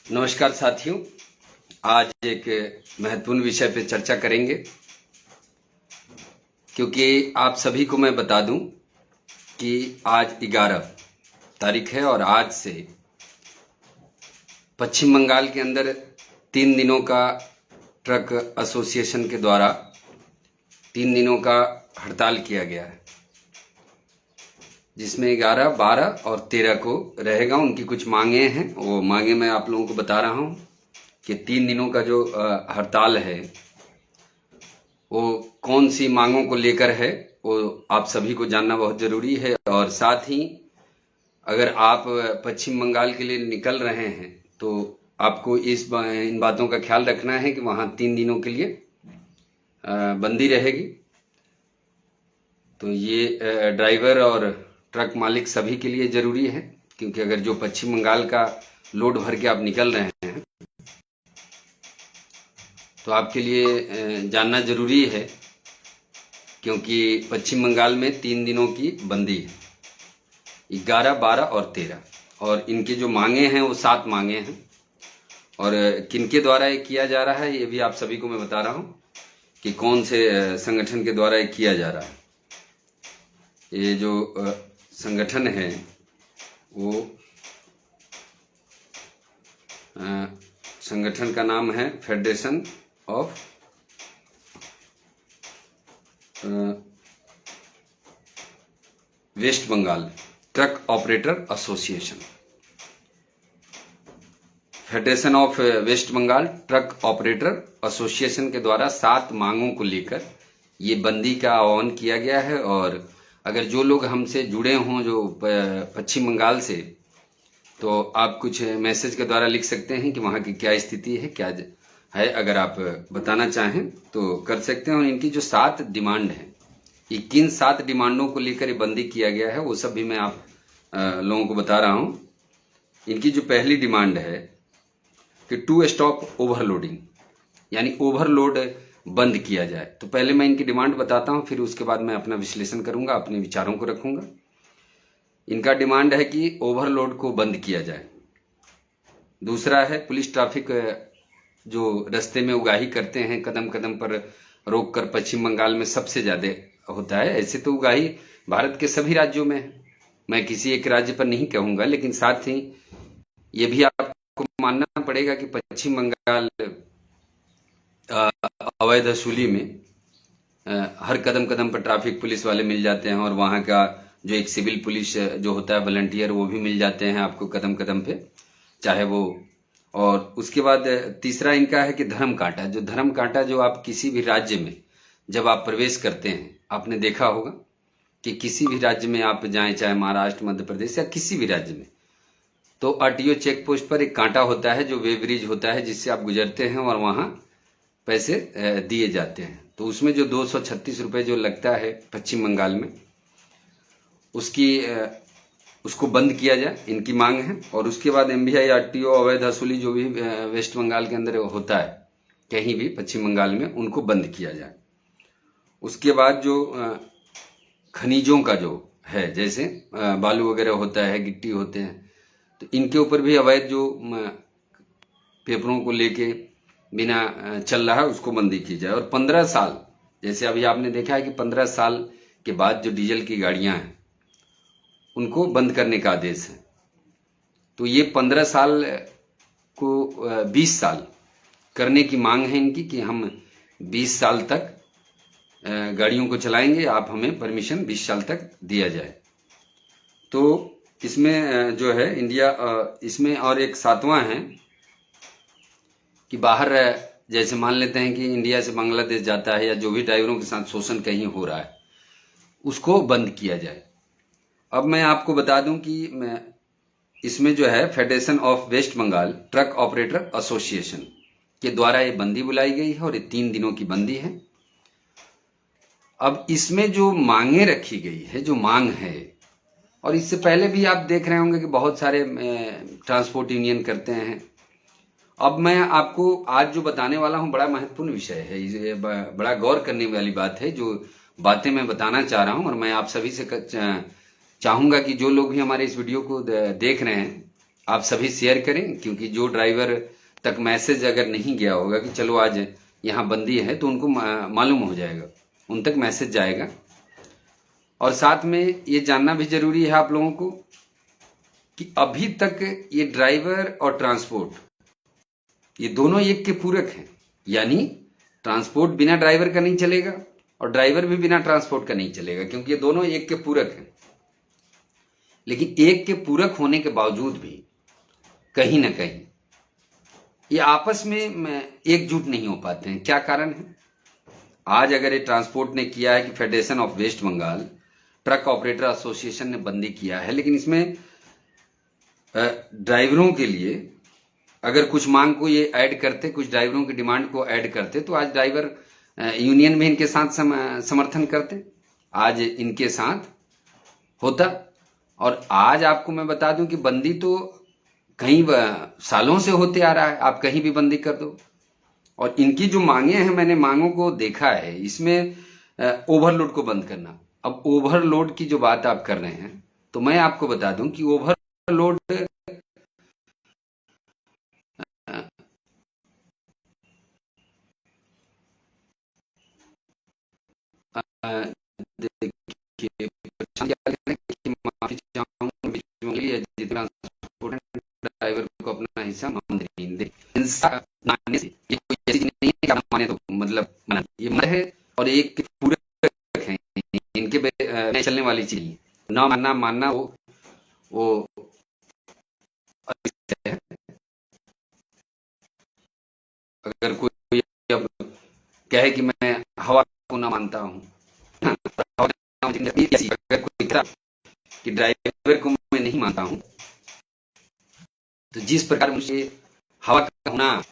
नमस्कार साथियों, आज एक महत्वपूर्ण विषय पे चर्चा करेंगे क्योंकि आप सभी को मैं बता दूं कि आज 11 तारीख है और आज से पश्चिम बंगाल के अंदर 3 दिनों का ट्रक एसोसिएशन के द्वारा 3 दिनों का हड़ताल किया गया है, जिसमें 11, 12 और 13 को रहेगा। उनकी कुछ मांगे हैं, वो मांगे मैं आप लोगों को बता रहा हूं कि 3 दिनों का जो हड़ताल है वो कौन सी मांगों को लेकर है, वो आप सभी को जानना बहुत जरूरी है। और साथ ही अगर आप पश्चिम बंगाल के लिए निकल रहे हैं तो आपको इन बातों का ख्याल रखना है कि वहां 3 दिनों के लिए बंदी रहेगी। तो ये ड्राइवर और ट्रक मालिक सभी के लिए जरूरी है, क्योंकि अगर जो पश्चिम बंगाल का लोड भर के आप निकल रहे हैं तो आपके लिए जानना जरूरी है, क्योंकि पश्चिम बंगाल में 3 दिनों की बंदी है, 11, 12 और 13। और इनके जो मांगे हैं वो 7 मांगे हैं। और किनके द्वारा ये किया जा रहा है ये भी आप सभी को मैं बता रहा हूँ कि कौन से संगठन के द्वारा ये किया जा रहा है। ये जो संगठन है वो संगठन का नाम है federation of West Bengal truck operator association. Federation of West Bengal truck operator association के द्वारा 7 मांगों को लेकर ये बंदी का आह्वान किया गया है। और अगर जो लोग हमसे जुड़े हों जो पश्चिम बंगाल से, तो आप कुछ मैसेज के द्वारा लिख सकते हैं कि वहाँ की क्या स्थिति है, क्या है। अगर आप बताना चाहें तो कर सकते हैं। और इनकी जो 7 डिमांड है, ये किन 7 डिमांडों को लेकर ये बंदी किया गया है वो सब भी मैं आप लोगों को बता रहा हूँ। इनकी जो पहली डिमांड है कि टू स्टॉप ओवरलोडिंग, यानी ओवरलोड बंद किया जाए। तो पहले मैं इनकी डिमांड बताता हूं, फिर उसके बाद मैं अपना विश्लेषण करूंगा, अपने विचारों को रखूंगा। इनका डिमांड है कि ओवरलोड को बंद किया जाए। दूसरा है पुलिस ट्रैफिक जो रास्ते में उगाही करते हैं, कदम कदम पर रोक कर, पश्चिम बंगाल में सबसे ज्यादा होता है। ऐसे तो उगाही भारत के सभी राज्यों में है, मैं किसी एक राज्य पर नहीं कहूंगा, लेकिन साथ ही ये भी आपको मानना पड़ेगा कि पश्चिम बंगाल अवैध वसूली में हर कदम कदम पर ट्रैफिक पुलिस वाले मिल जाते हैं, और वहाँ का जो एक सिविल पुलिस जो होता है वॉलंटियर, वो भी मिल जाते हैं आपको कदम कदम पे, चाहे वो। और उसके बाद तीसरा इनका है कि धर्म कांटा। जो धर्म कांटा जो आप किसी भी राज्य में जब आप प्रवेश करते हैं, आपने देखा होगा कि किसी भी राज्य में आप जाएं, चाहे महाराष्ट्र, मध्य प्रदेश या किसी भी राज्य में, तो आरटीओ चेक पोस्ट पर एक कांटा होता है जो वे ब्रिज होता है, जिससे आप गुजरते हैं और वहां पैसे दिए जाते हैं। तो उसमें जो 236 रुपए जो लगता है पश्चिम बंगाल में, उसको बंद किया जाए, इनकी मांग है। और उसके बाद एमवीआई आरटीओ अवैध वसूली जो भी वेस्ट बंगाल के अंदर होता है कहीं भी पश्चिम बंगाल में, उनको बंद किया जाए। उसके बाद जो खनिजों का जो है, जैसे बालू वगैरह होता है, गिट्टी होते हैं, तो इनके ऊपर भी अवैध जो पेपरों को लेके बिना चल रहा है उसको बंदी की जाए। और 15 साल, जैसे अभी आपने देखा है कि 15 साल के बाद जो डीजल की गाड़ियां हैं उनको बंद करने का आदेश है। तो ये 15 साल को 20 साल करने की मांग है इनकी, कि हम 20 साल तक गाड़ियों को चलाएंगे, आप हमें परमिशन 20 साल तक दिया जाए। तो इसमें जो है इंडिया, इसमें और एक 7वां है कि बाहर, जैसे मान लेते हैं कि इंडिया से बांग्लादेश जाता है, या जो भी ड्राइवरों के साथ शोषण कहीं हो रहा है, उसको बंद किया जाए। अब मैं आपको बता दूं कि इसमें जो है federation of West Bengal truck operator association के द्वारा ये बंदी बुलाई गई है, और ये 3 दिनों की बंदी है। अब इसमें जो मांगे रखी गई है, जो मांग है, और इससे पहले भी आप देख रहे होंगे कि बहुत सारे ट्रांसपोर्ट यूनियन करते हैं। अब मैं आपको आज जो बताने वाला हूं बड़ा महत्वपूर्ण विषय है, ये बड़ा गौर करने वाली बात है, जो बातें मैं बताना चाह रहा हूं। और मैं आप सभी से चाहूंगा कि जो लोग भी हमारे इस वीडियो को देख रहे हैं आप सभी शेयर करें, क्योंकि जो ड्राइवर तक मैसेज अगर नहीं गया होगा कि चलो आज यहाँ बंदी है, तो उनको मालूम हो जाएगा, उन तक मैसेज जाएगा। और साथ में ये जानना भी जरूरी है आप लोगों को कि अभी तक ये ड्राइवर और ट्रांसपोर्ट ये दोनों एक के पूरक हैं। यानी ट्रांसपोर्ट बिना ड्राइवर का नहीं चलेगा और ड्राइवर भी बिना ट्रांसपोर्ट का नहीं चलेगा, क्योंकि ये दोनों एक के पूरक हैं। लेकिन एक के पूरक होने के बावजूद भी कहीं ना कहीं ये आपस में एकजुट नहीं हो पाते हैं। क्या कारण है? आज अगर ये ट्रांसपोर्ट ने किया है कि federation of West Bengal truck operator association ने बंदी किया है, लेकिन इसमें ड्राइवरों के लिए अगर कुछ मांग को ये ऐड करते, कुछ ड्राइवरों की डिमांड को ऐड करते, तो आज ड्राइवर यूनियन भी इनके साथ समर्थन करते, आज इनके साथ होता। और आज आपको मैं बता दूं कि बंदी तो कई सालों से होते आ रहा है, आप कहीं भी बंदी कर दो। और इनकी जो मांगे हैं, मैंने मांगों को देखा है, इसमें ओवरलोड को बंद करना। अब ओवरलोड की जो बात आप कर रहे हैं, तो मैं आपको बता दूं कि ओवरलोड देखिए, माफी चाहूंगा, ड्राइवर को अपना हिस्सा नहीं दे, इंसाफ मानने से ये कोई ऐसी चीज नहीं है कि आप माने तो मतलब मना, ये मना है और एक के पूरे हैं, इनके चलने वाली चीज ना मानना, मानना वो है। अगर कोई अब कहे कि मैं हवा को ना मानता हूँ, अगर कोई कहा कि ड्राइवर को मैं नहीं मानता हूँ, तो जिस प्रकार मुझे हवा का होना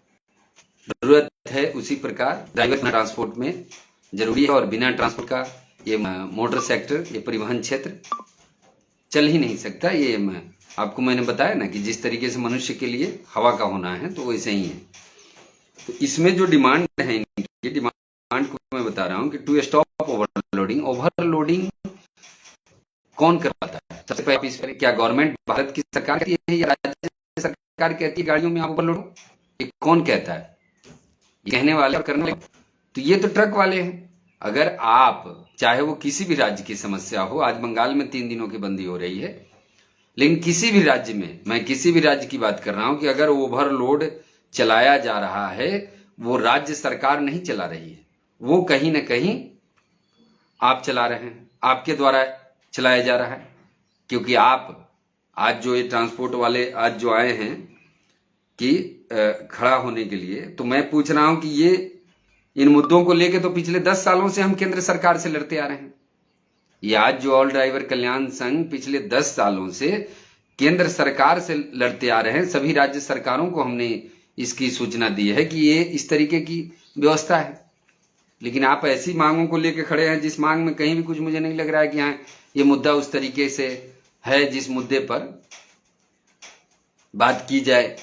जरूरत है, उसी प्रकार ड्राइवर ट्रांसपोर्ट में जरूरी है। और बिना ट्रांसपोर्ट का ये मोटर सेक्टर, ये परिवहन क्षेत्र चल ही नहीं सकता। ये आपको मैंने बताया ना कि जिस तरीके से मनुष्य के लिए हवा का होना है, तो वैसे ही है। तो इसमें जो डिमांड है, इनकी डिमांड को मैं बता रहा हूं कि टू स्टॉप ओवरलोडिंग। ओवरलोडिंग कौन करवाता है? सबसे पहले क्या गवर्नमेंट, भारत की सरकार कहती है या राज्य सरकार कहती है गाड़ियों में आप ओवरलोड हो? ये कौन कहता है? ये कहने वाले और करने वाले तो ये तो ट्रक वाले हैं। अगर आप चाहे वो किसी भी राज्य की समस्या हो, आज बंगाल में 3 दिनों की बंदी हो रही है, लेकिन किसी भी राज्य में, मैं किसी भी राज्य की बात कर रहा हूं कि अगर ओवरलोड चलाया जा रहा है, वो राज्य सरकार नहीं चला रही है, वो कहीं ना कहीं आप चला रहे हैं, आपके द्वारा चलाया जा रहा है। क्योंकि आप आज जो ये ट्रांसपोर्ट वाले आज जो आए हैं कि खड़ा होने के लिए, तो मैं पूछ रहा हूं कि ये इन मुद्दों को लेके तो पिछले 10 सालों से हम केंद्र सरकार से लड़ते आ रहे हैं। ये आज जो ऑल ड्राइवर कल्याण संघ पिछले 10 सालों से केंद्र सरकार से लड़ते आ रहे हैं। सभी राज्य सरकारों को हमने इसकी सूचना दी है कि ये इस तरीके की व्यवस्था है, लेकिन आप ऐसी मांगों को लेकर खड़े हैं जिस मांग में कहीं भी कुछ मुझे नहीं लग रहा है कि हाँ ये मुद्दा उस तरीके से है जिस मुद्दे पर बात की जाए।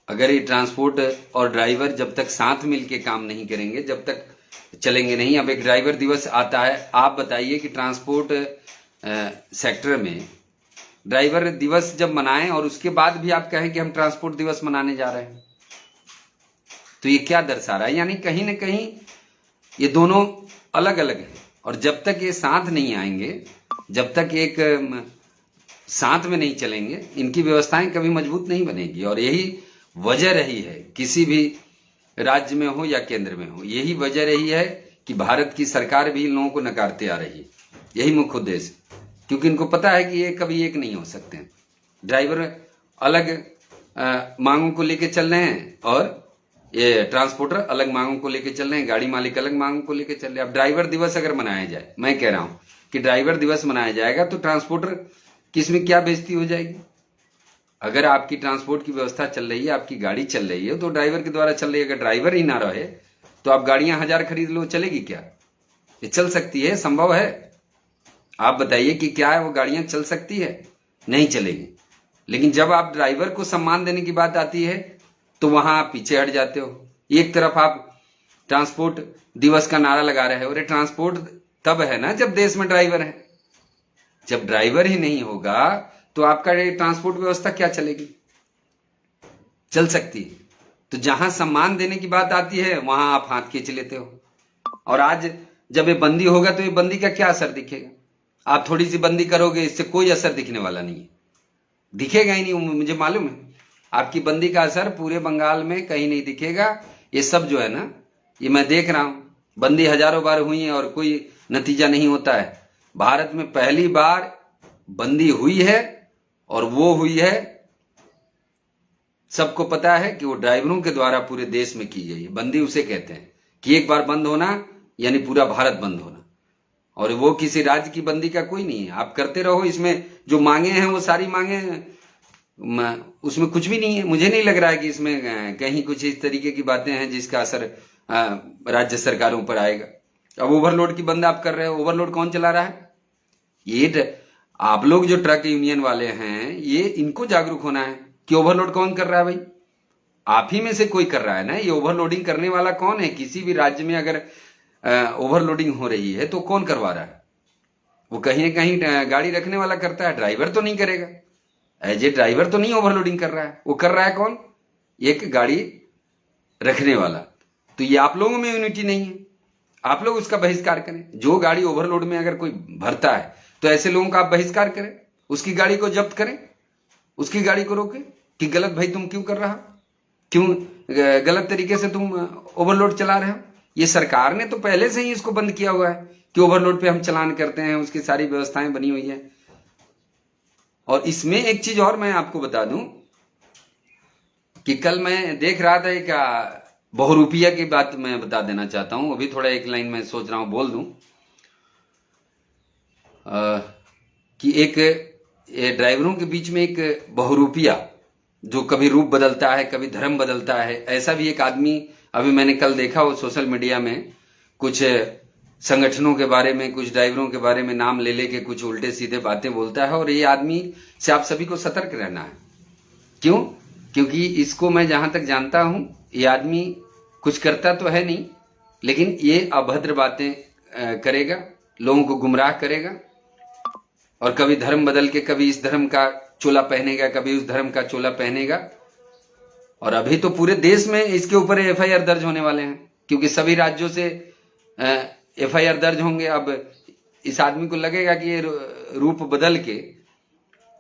अगर ये ट्रांसपोर्ट और ड्राइवर जब तक साथ मिलके काम नहीं करेंगे, जब तक चलेंगे नहीं। अब एक ड्राइवर दिवस आता है, आप बताइए कि ट्रांसपोर्ट सेक्टर में ड्राइवर दिवस जब मनाएं और उसके बाद भी आप कहें कि हम ट्रांसपोर्ट दिवस मनाने जा रहे हैं, तो ये क्या दर्शा रहा है? यानी कहीं ना कहीं ये दोनों अलग अलग है। और जब तक ये साथ नहीं आएंगे, जब तक एक साथ में नहीं चलेंगे, इनकी व्यवस्थाएं कभी मजबूत नहीं बनेगी। और यही वजह रही है, किसी भी राज्य में हो या केंद्र में हो, यही वजह रही है कि भारत की सरकार भी इन लोगों को नकारते आ रही है। यही मुख्य उद्देश्य, क्योंकि इनको पता है कि ये कभी एक नहीं हो सकते हैं। ड्राइवर अलग मांगों को लेकर चल रहे हैं और ये ट्रांसपोर्टर अलग मांगों को लेकर चल रहे हैं, गाड़ी मालिक अलग मांगों को लेकर चल रहे हैं। अब ड्राइवर दिवस अगर मनाया जाए, मैं कह रहा हूं कि ड्राइवर दिवस मनाया जाएगा, तो ट्रांसपोर्टर किसमें क्या बेइज्जती हो जाएगी? अगर आपकी ट्रांसपोर्ट की व्यवस्था चल रही है, आपकी गाड़ी चल रही है, तो ड्राइवर के द्वारा चल रही है। अगर ड्राइवर ही ना रहे तो आप गाड़ियां 1000 खरीद लो, चलेगी क्या? ये चल सकती है? संभव है? आप बताइए कि क्या है वो गाड़ियां चल सकती है? नहीं चलेगी। लेकिन जब आप ड्राइवर को सम्मान देने की बात आती है, तो वहां आप पीछे हट जाते हो। एक तरफ आप ट्रांसपोर्ट दिवस का नारा लगा रहे हो, अरे ट्रांसपोर्ट तब है ना जब देश में ड्राइवर है। जब ड्राइवर ही नहीं होगा तो आपका ये ट्रांसपोर्ट व्यवस्था क्या चलेगी? चल सकती है? तो जहां सम्मान देने की बात आती है वहां आप हाथ खींच लेते हो। और आज जब ये बंदी होगा तो ये बंदी का क्या असर दिखेगा? आप थोड़ी सी बंदी करोगे, इससे कोई असर दिखने वाला नहीं है, दिखेगा ही नहीं। मुझे मालूम है आपकी बंदी का असर पूरे बंगाल में कहीं नहीं दिखेगा। ये सब जो है ना, ये मैं देख रहा हूं, बंदी हजारों बार हुई है और कोई नतीजा नहीं होता है। भारत में पहली बार बंदी हुई है और वो हुई है, सबको पता है कि वो ड्राइवरों के द्वारा पूरे देश में की गई है। बंदी उसे कहते हैं कि एक बार बंद होना यानी पूरा भारत बंद होना, और वो किसी राज्य की बंदी का कोई नहीं है। आप करते रहो, इसमें जो मांगे हैं वो सारी मांगे, उसमें कुछ भी नहीं है। मुझे नहीं लग रहा है कि इसमें कहीं कुछ इस तरीके की बातें हैं जिसका असर राज्य सरकारों पर आएगा। अब ओवरलोड की बंद आप कर रहे हो, ओवरलोड कौन चला रहा है? ये आप लोग जो ट्रक यूनियन वाले हैं, ये इनको जागरूक होना है कि ओवरलोड कौन कर रहा है। भाई आप ही में से कोई कर रहा है ना। ये ओवरलोडिंग करने वाला कौन है? किसी भी राज्य में अगर ओवरलोडिंग हो रही है तो कौन करवा रहा है? वो कहीं ना कहीं गाड़ी रखने वाला करता है, ड्राइवर तो नहीं करेगा। एज ए ड्राइवर तो नहीं ओवरलोडिंग कर रहा है, वो कर रहा है कौन? एक गाड़ी रखने वाला। तो ये आप लोगों में यूनिटी नहीं है, आप लोग उसका बहिष्कार करें। जो गाड़ी ओवरलोड में अगर कोई भरता है तो ऐसे लोगों का आप बहिष्कार करें, उसकी गाड़ी को जब्त करें, उसकी गाड़ी को रोकें कि गलत भाई तुम क्यों कर रहा हो, क्यों गलत तरीके से तुम ओवरलोड चला रहे हो। ये सरकार ने तो पहले से ही इसको बंद किया हुआ है कि ओवरलोड पे हम चलान करते हैं, उसकी सारी व्यवस्थाएं बनी हुई है। और इसमें एक चीज और मैं आपको बता दूं कि कल मैं देख रहा था, एक बहुरूपिया की बात मैं बता देना चाहता हूं। अभी थोड़ा एक लाइन में सोच रहा हूं बोल दूं कि एक ड्राइवरों के बीच में एक बहुरूपिया जो कभी रूप बदलता है, कभी धर्म बदलता है, ऐसा भी एक आदमी अभी मैंने कल देखा। वो सोशल मीडिया में कुछ संगठनों के बारे में, कुछ ड्राइवरों के बारे में नाम ले लेके कुछ उल्टे सीधे बातें बोलता है। और ये आदमी से आप सभी को सतर्क रहना है। क्यों? क्योंकि इसको मैं जहां तक जानता हूं, ये आदमी कुछ करता तो है नहीं, लेकिन ये अभद्र बातें करेगा, लोगों को गुमराह करेगा, और कभी धर्म बदल के कभी इस धर्म का चोला पहनेगा, कभी उस धर्म का चोला पहनेगा। और अभी तो पूरे देश में इसके ऊपर एफआईआर दर्ज होने वाले हैं, क्योंकि सभी राज्यों से एफआईआर दर्ज होंगे। अब इस आदमी को लगेगा कि ये रूप बदल के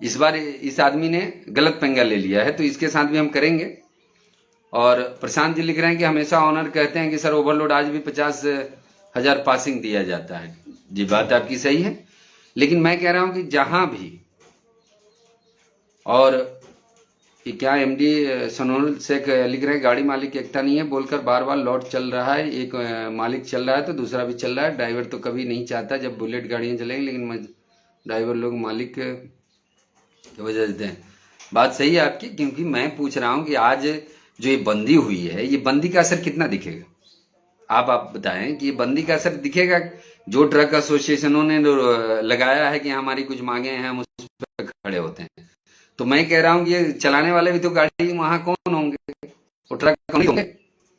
इस बार इस आदमी ने गलत पंगा ले लिया है, तो इसके साथ भी हम करेंगे। और प्रशांत जी लिख रहे हैं कि हमेशा ऑनर कहते हैं कि सर ओवरलोड आज भी 50,000 पासिंग दिया जाता है। जी बात आपकी सही है, लेकिन मैं कह रहा हूं कि जहां भी, और ये क्या एमडी सनोल शेख लिख रहे हैं गाड़ी मालिक एकता नहीं है बोलकर बार बार लॉट चल रहा है। एक मालिक चल रहा है तो दूसरा भी चल रहा है। ड्राइवर तो कभी नहीं चाहता जब बुलेट गाड़ियां चलेंगी, लेकिन ड्राइवर लोग मालिक की वजह देते हैं। बात सही है आपकी, क्योंकि मैं पूछ रहा हूं कि आज जो ये बंदी हुई है, ये बंदी का असर कितना दिखेगा? आप बताएं कि ये बंदी का असर दिखेगा? जो ट्रक एसोसिएशनों ने लगाया है कि हमारी कुछ मांगे हैं, हम उस पर खड़े होते हैं। तो मैं कह रहा हूं कि ये चलाने वाले भी तो गाड़ी वहां कौन होंगे? वो ट्रक कौन होंगे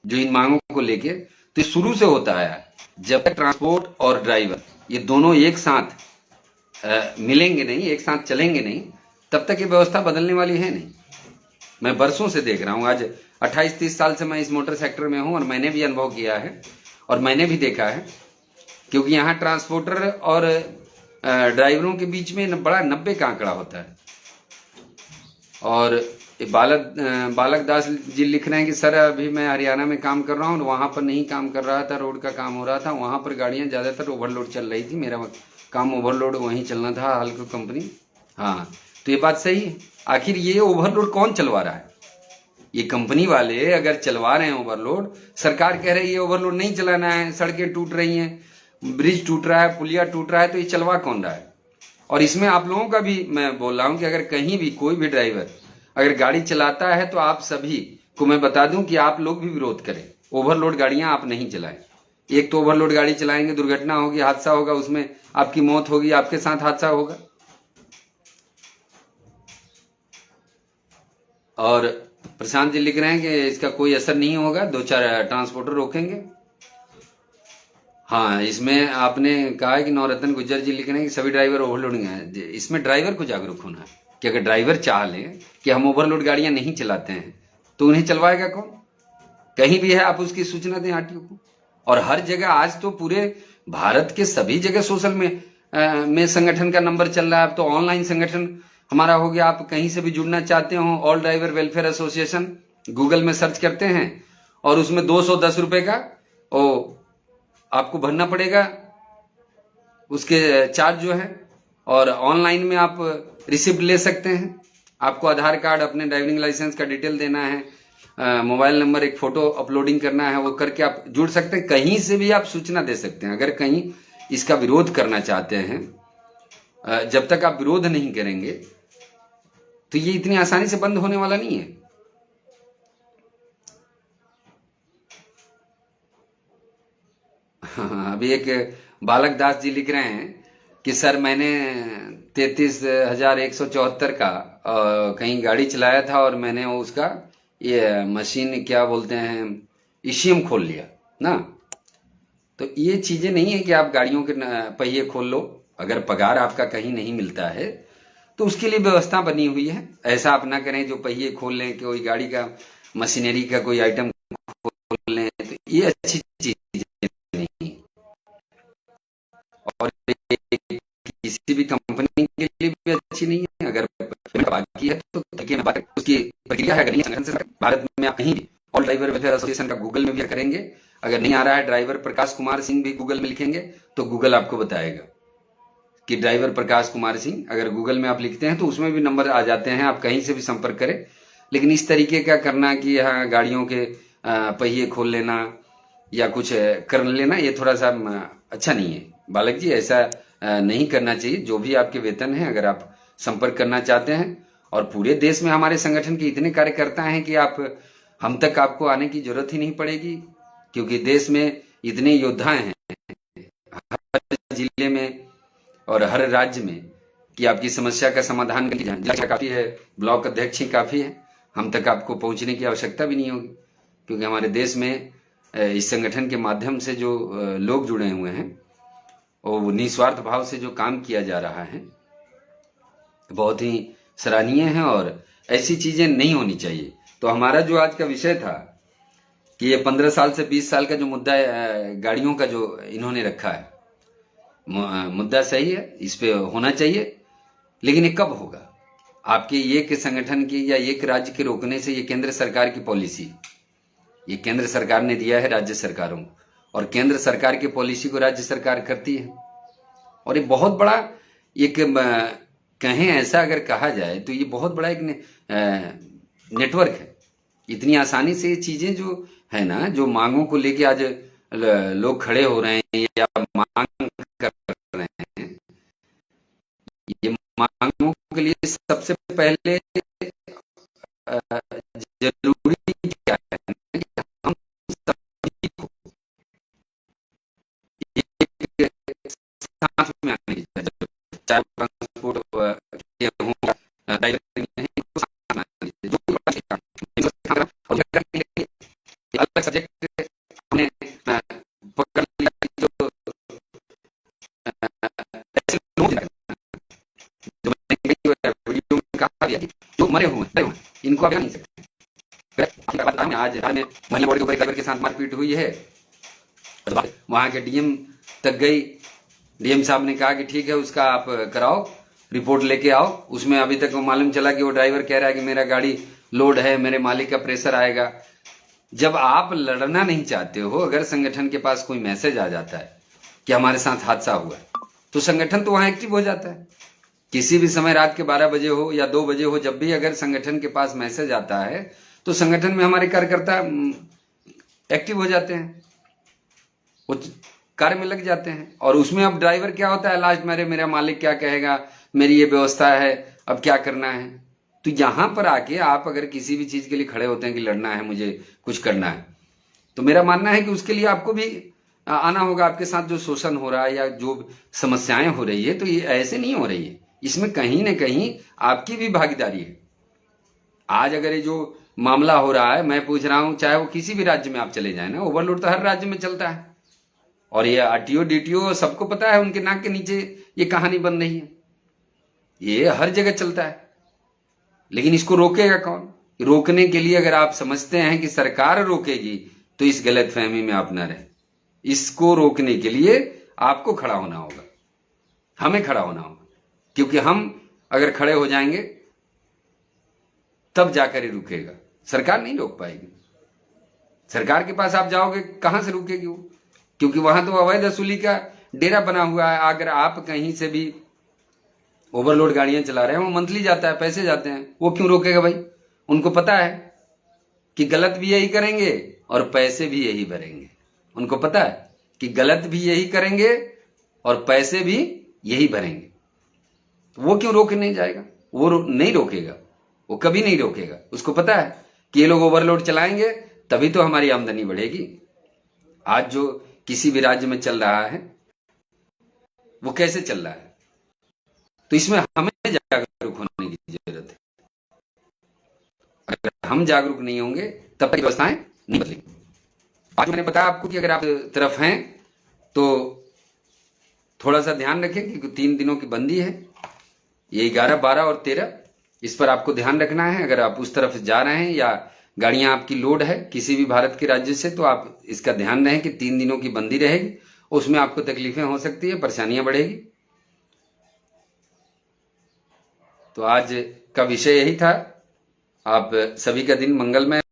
जो इन मांगों को लेके? तो शुरू से होता है, जब तक ट्रांसपोर्ट और ड्राइवर ये दोनों एक साथ मिलेंगे नहीं, एक साथ चलेंगे नहीं, तब तक ये व्यवस्था बदलने वाली है नहीं। मैं बरसों से देख रहा हूं, आज 28-30 साल से मैं इस मोटर सेक्टर में हूं, और मैंने भी अनुभव किया है और मैंने भी देखा है। क्योंकि यहाँ ट्रांसपोर्टर और ड्राइवरों के बीच में बड़ा 90 का आंकड़ा होता है। और बालक दास जी लिख रहे हैं कि सर अभी मैं हरियाणा में काम कर रहा हूँ, वहां पर नहीं काम कर रहा था, रोड का काम हो रहा था, वहां पर गाड़ियां ज्यादातर ओवरलोड चल रही थी। मेरा काम ओवरलोड वहीं चलना था, हालको कंपनी। हाँ, तो ये बात सही है। आखिर ये ओवरलोड कौन चलवा रहा है? ये कंपनी वाले अगर चलवा रहे हैं ओवरलोड, सरकार कह रही है ओवरलोड नहीं चलाना है, सड़कें टूट रही हैं, ब्रिज टूट रहा है, पुलिया टूट रहा है, तो ये चलवा कौन रहा है? और इसमें आप लोगों का भी मैं बोल रहा हूं कि अगर कहीं भी कोई भी ड्राइवर अगर गाड़ी चलाता है तो आप सभी को मैं बता दूं कि आप लोग भी विरोध करें। ओवरलोड गाड़ियां आप नहीं चलाएं। एक तो ओवरलोड गाड़ी चलाएंगे, दुर्घटना होगी, हादसा होगा, उसमें आपकी मौत होगी, आपके साथ हादसा होगा। और प्रशांत जी लिख रहे हैं कि इसका कोई असर नहीं होगा, 2-4 ट्रांसपोर्टर रोकेंगे। हाँ, इसमें आपने कहा है कि नवरत्न गुज्जर जी लिख रहे हैं कि सभी ड्राइवर ओवरलोडिंग है। इसमें ड्राइवर को जागरूक होना है। कि अगर ड्राइवर चाह लें कि हम ओवरलोड गाड़ियां नहीं चलाते हैं तो उन्हें चलवाएगा कौन? कहीं भी है आप उसकी सूचना दें आरटीओ को। और हर जगह आज तो पूरे भारत के सभी जगह सोशल में संगठन का नंबर चल रहा है। अब तो ऑनलाइन संगठन हमारा हो गया। आप कहीं से भी जुड़ना चाहते हो, all driver welfare association Google में सर्च करते हैं और उसमें 210 रुपए का आपको भरना पड़ेगा, उसके चार्ज जो है। और ऑनलाइन में आप रिसिप्ट ले सकते हैं। आपको आधार कार्ड, अपने ड्राइविंग लाइसेंस का डिटेल देना है, मोबाइल नंबर, एक फोटो अपलोडिंग करना है, वो करके आप जुड़ सकते हैं। कहीं से भी आप सूचना दे सकते हैं। अगर कहीं इसका विरोध करना चाहते हैं, जब तक आप विरोध नहीं करेंगे तो ये इतनी आसानी से बंद होने वाला नहीं है। अभी एक बालक दास जी लिख रहे हैं कि सर मैंने 33,174 का कहीं गाड़ी चलाया था और मैंने उसका ये मशीन क्या बोलते हैं ईसीएम खोल लिया ना। तो ये चीजें नहीं है कि आप गाड़ियों के पहिए खोल लो। अगर पगार आपका कहीं नहीं मिलता है तो उसके लिए व्यवस्था बनी हुई है। ऐसा आप ना करें जो पहिए खोल लें, कोई गाड़ी का मशीनरी का कोई आइटम खोल लें, तो ये अच्छी चीज नहीं। और किसी भी कंपनी के लिए भी अच्छी नहीं है। अगर बाकी है तो उसकी प्रक्रिया है। अगर संगठन से भारत में आप कहीं भी ऑल ड्राइवर वेलफेयर एसोसिएशन का गूगल में भी करेंगे, अगर नहीं आ रहा है ड्राइवर प्रकाश कुमार सिंह भी गूगल में लिखेंगे तो गूगल आपको बताएगा कि ड्राइवर प्रकाश कुमार सिंह। अगर गूगल में आप लिखते हैं तो उसमें भी नंबर आ जाते हैं, आप कहीं से भी संपर्क करें। लेकिन इस तरीके का करना कि यहाँ गाड़ियों के पहिए खोल लेना या कुछ कर लेना, ये थोड़ा सा अच्छा नहीं है। बालक जी, ऐसा नहीं करना चाहिए। जो भी आपके वेतन है, अगर आप संपर्क करना चाहते हैं, और पूरे देश में हमारे संगठन के इतने कार्यकर्ता हैं कि आप हम तक आपको आने की जरूरत ही नहीं पड़ेगी, क्योंकि देश में इतने योद्धा हैं हर जिले में और हर राज्य में कि आपकी समस्या का समाधान करके जिला काफी है, ब्लॉक अध्यक्ष ही काफी है। हम तक आपको पहुंचने की आवश्यकता भी नहीं होगी, क्योंकि हमारे देश में इस संगठन के माध्यम से जो लोग जुड़े हुए हैं और निस्वार्थ भाव से जो काम किया जा रहा है बहुत ही सराहनीय है। और ऐसी चीजें नहीं होनी चाहिए। तो हमारा जो आज का विषय था कि ये 15 साल से 20 साल का जो मुद्दा है गाड़ियों का जो इन्होंने रखा है, मुद्दा सही है, इस पे होना चाहिए। लेकिन ये कब होगा? आपके एक संगठन की या एक राज्य के रोकने से? ये केंद्र सरकार की पॉलिसी, ये केंद्र सरकार ने दिया है राज्य सरकारों को, और केंद्र सरकार की पॉलिसी को राज्य सरकार करती है। और ये बहुत बड़ा एक कहें, ऐसा अगर कहा जाए तो ये बहुत बड़ा एक नेटवर्क है। इतनी आसानी से ये चीजें जो है ना, जो मांगों को लेके आज लोग खड़े हो रहे हैं या मांग कर रहे हैं, ये मांगों के लिए सबसे पहले जरूरी क्या है कि हम सभी को एक साथ में आने की जरूरत है। चाहे ट्रांसपोर्ट के हों, अलग सब्जेक्ट हमने पकड़ लिया जो ऐसे लोग जो वीडियो में कहा गया जो मरे हुए इनको अभी नहीं सकते। आज में महिला बोर्ड के ऊपर के साथ मारपीट हुई है, वहां के डीएम तक गई। डीएम साहब ने कहा कि ठीक है, उसका आप कराओ, रिपोर्ट लेके आओ। उसमें अभी तक वो मालूम चला कि वो ड्राइवर कह रहा है कि मेरा गाड़ी लोड है, मेरे मालिक का प्रेशर आएगा। जब आप लड़ना नहीं चाहते हो, अगर संगठन के पास कोई मैसेज आ जाता है कि हमारे साथ हादसा हुआ, तो संगठन तो वहां एक्टिव हो जाता है। किसी भी समय, रात के 12 बजे हो या 2 बजे हो, जब भी अगर संगठन के पास मैसेज आता है तो संगठन में हमारे कार्यकर्ता एक्टिव हो जाते हैं, वो कार्य में लग जाते हैं। और उसमें अब ड्राइवर क्या होता है, लास्ट मेरा मालिक क्या कहेगा, मेरी ये व्यवस्था है, अब क्या करना है। तो यहां पर आके आप अगर किसी भी चीज के लिए खड़े होते हैं कि लड़ना है, मुझे कुछ करना है, तो मेरा मानना है कि उसके लिए आपको भी आना होगा। आपके साथ जो शोषण हो रहा है या जो समस्याएं हो रही है, तो ये ऐसे नहीं हो रही है, इसमें कहीं ना कहीं आपकी भी भागीदारी है। आज अगर ये जो मामला हो रहा है, मैं पूछ रहा हूं, चाहे वो किसी भी राज्य में आप चले जाए ना, ओवरलोड तो हर राज्य में चलता है। और ये आरटीओ डीटीओ सबको पता है, उनके नाक के नीचे ये कहानी बन रही है, ये हर जगह चलता है। लेकिन इसको रोकेगा कौन? रोकने के लिए अगर आप समझते हैं कि सरकार रोकेगी तो इस गलत फहमी में आप न रहें। इसको रोकने के लिए आपको खड़ा होना होगा, हमें खड़ा होना होगा, क्योंकि हम अगर खड़े हो जाएंगे तब जाकर ही रुकेगा, सरकार नहीं रोक पाएगी। सरकार के पास आप जाओगे, कहां से रुकेगी वो? क्योंकि वहां तो अवैध वसूली का डेरा बना हुआ है। अगर आप कहीं से भी ओवरलोड गाड़ियां चला रहे हैं, वो मंथली जाता है, पैसे जाते हैं, वो क्यों रोकेगा भाई? उनको पता है कि गलत भी यही करेंगे और पैसे भी यही भरेंगे। उनको पता है कि गलत भी यही करेंगे और पैसे भी यही भरेंगे। वो क्यों रोक नहीं जाएगा? वो नहीं रोकेगा, वो कभी नहीं रोकेगा। उसको पता है कि ये लोग ओवरलोड चलाएंगे तभी तो हमारी आमदनी बढ़ेगी। आज जो किसी भी राज्य में चल रहा है वो कैसे चल रहा है? तो इसमें हमें जागरूक होने की जरूरत है। अगर हम जागरूक नहीं होंगे तब तक व्यवस्थाएं नहीं बदलेंगी। आज मैंने बताया आपको कि अगर आप तरफ हैं तो थोड़ा सा ध्यान रखें, क्योंकि 3 दिनों की बंदी है, ये 11, 12 और 13, इस पर आपको ध्यान रखना है। अगर आप उस तरफ जा रहे हैं या गाड़ियां आपकी लोड है किसी भी भारत के राज्य से, तो आप इसका ध्यान रखें कि 3 दिनों की बंदी रहेगी। उसमें आपको तकलीफें हो सकती है, परेशानियां बढ़ेगी। तो आज का विषय यही था। आप सभी का दिन मंगलमय